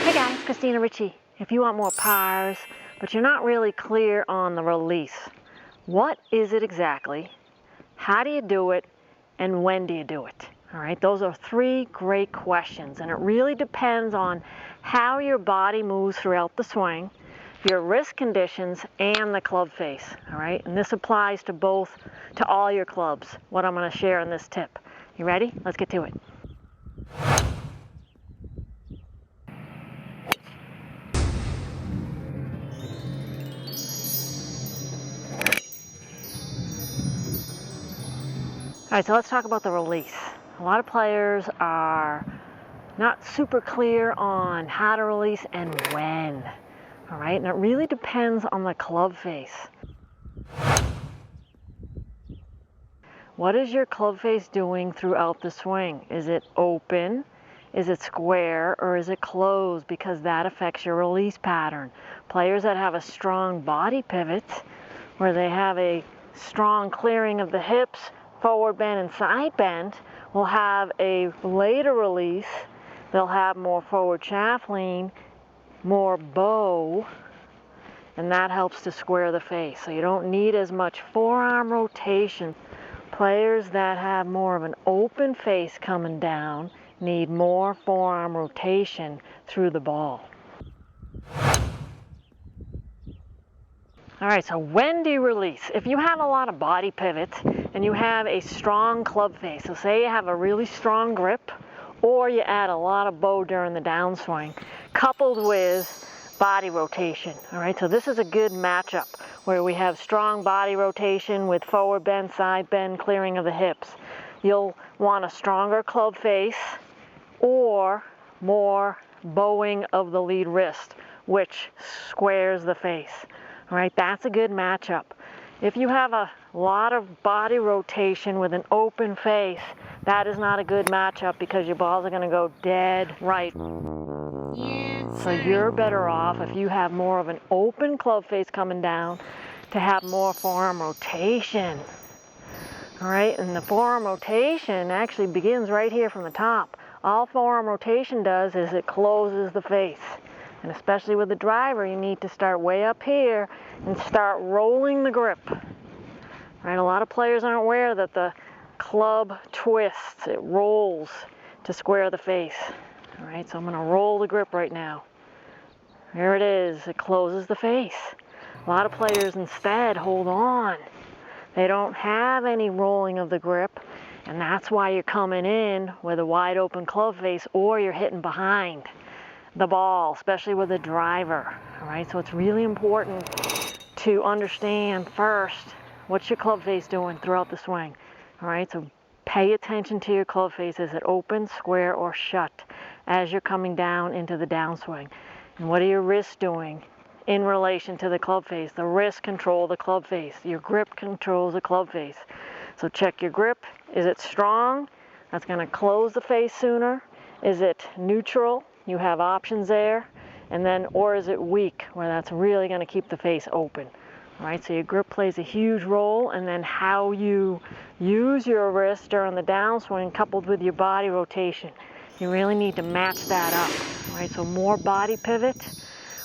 Hey guys, Christina Ricci. If you want more pars, but you're not really clear on the release, what is it exactly? How do you do it? And when do you do it? All right, those are three great questions, and it really depends on how your body moves throughout the swing, your wrist conditions, and the club face. All right, and this applies to all your clubs, what I'm going to share in this tip. You ready? Let's get to it. All right, so let's talk about the release. A lot of players are not super clear on how to release and when. All right, and it really depends on the club face. What is your club face doing throughout the swing? Is it open? Is it square? Or is it closed? Because that affects your release pattern. Players that have a strong body pivot, where they have a strong clearing of the hips, forward bend and side bend, will have a later release. They'll have more forward shaft lean, more bow, and that helps to square the face. So you don't need as much forearm rotation. Players that have more of an open face coming down need more forearm rotation through the ball. All right, so when do you release? If you have a lot of body pivot and you have a strong club face, so say you have a really strong grip, or you add a lot of bow during the downswing, coupled with body rotation. All right, so this is a good matchup where we have strong body rotation with forward bend, side bend, clearing of the hips. You'll want a stronger club face or more bowing of the lead wrist, which squares the face. All right, that's a good matchup. If you have a lot of body rotation with an open face, that is not a good matchup because your balls are going to go dead right. So you're better off if you have more of an open club face coming down to have more forearm rotation. All right, and the forearm rotation actually begins right here from the top. All forearm rotation does is it closes the face. And especially with the driver, you need to start way up here and start rolling the grip. Right? A lot of players aren't aware that the club twists, it rolls to square the face. All right, so I'm going to roll the grip right now. There it is, it closes the face. A lot of players instead hold on. They don't have any rolling of the grip, and that's why you're coming in with a wide open club face or you're hitting behind the ball, especially with a driver. All right, so it's really important to understand first what's your club face doing throughout the swing. All right, so pay attention to your club face. Is it open, square, or shut as you're coming down into the downswing? And what are your wrists doing in relation to the club face? The wrists control the club face. Your grip controls the club face. So check your grip. Is it strong? That's going to close the face sooner. Is it neutral? You have options there. And then, or is it weak, where that's really going to keep the face open? All right, so your grip plays a huge role, and then how you use your wrist during the downswing coupled with your body rotation. You really need to match that up. All right, so more body pivot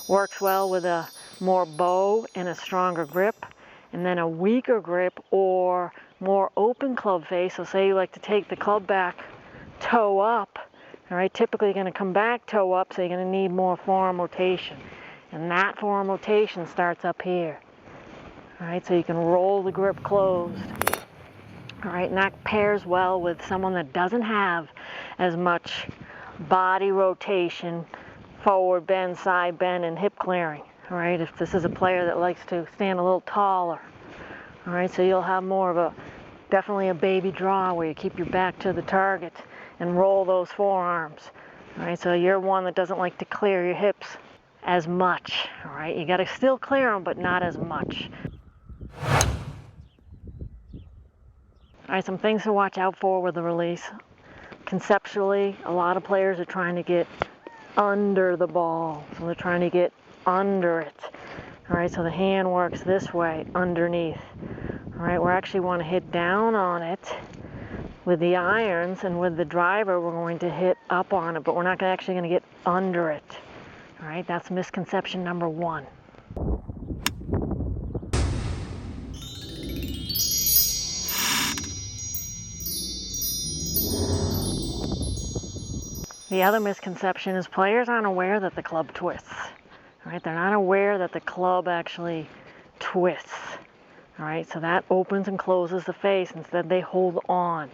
works well with a more bow and a stronger grip, and then a weaker grip or more open club face. So say you like to take the club back toe up. All right, typically you're going to come back toe up, so you're going to need more forearm rotation. And that forearm rotation starts up here. All right, so you can roll the grip closed. All right, and that pairs well with someone that doesn't have as much body rotation, forward bend, side bend, and hip clearing. All right, if this is a player that likes to stand a little taller. All right, so you'll have more of definitely a baby draw where you keep your back to the target and roll those forearms. All right, so you're one that doesn't like to clear your hips as much. All right, you got to still clear them, but not as much. All right, some things to watch out for with the release. Conceptually, a lot of players are trying to get under the ball, so they're trying to get under it. All right, so the hand works this way, underneath. All right, we actually want to hit down on it with the irons, and with the driver we're going to hit up on it, but we're not actually going to get under it. All right, that's misconception number one. The other misconception is players aren't aware that the club twists. All right, they're not aware that the club actually twists. All right, so that opens and closes the face. Instead, they hold on.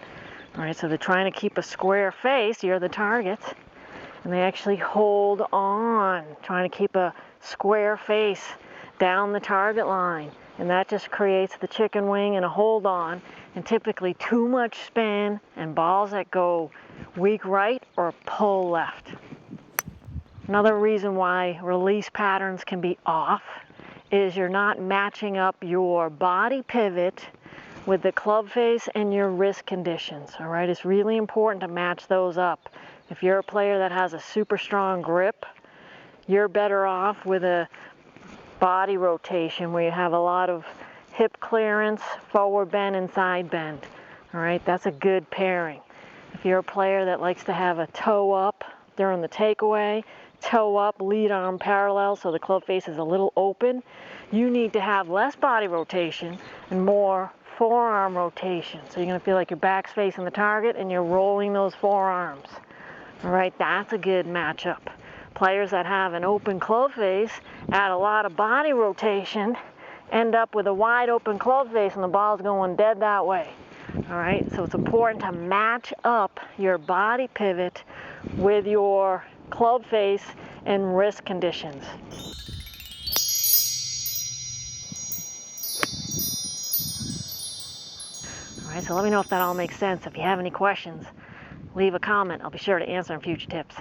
All right, so they're trying to keep a square face. You're the target. And they actually hold on, trying to keep a square face down the target line. And that just creates the chicken wing and a hold on, and typically too much spin and balls that go weak right or pull left. Another reason why release patterns can be off is you're not matching up your body pivot with the club face and your wrist conditions. All right, it's really important to match those up. If you're a player that has a super strong grip, you're better off with a body rotation where you have a lot of hip clearance, forward bend, and side bend. All right, that's a good pairing. If you're a player that likes to have a toe up during the takeaway, toe up, lead arm parallel so the club face is a little open, you need to have less body rotation and more forearm rotation. So you're going to feel like your back's facing the target and you're rolling those forearms. All right, that's a good matchup. Players that have an open club face, add a lot of body rotation, end up with a wide open club face and the ball's going dead that way. All right, so it's important to match up your body pivot with your club face and wrist conditions. All right, so let me know if that all makes sense. If you have any questions, leave a comment. I'll be sure to answer in future tips.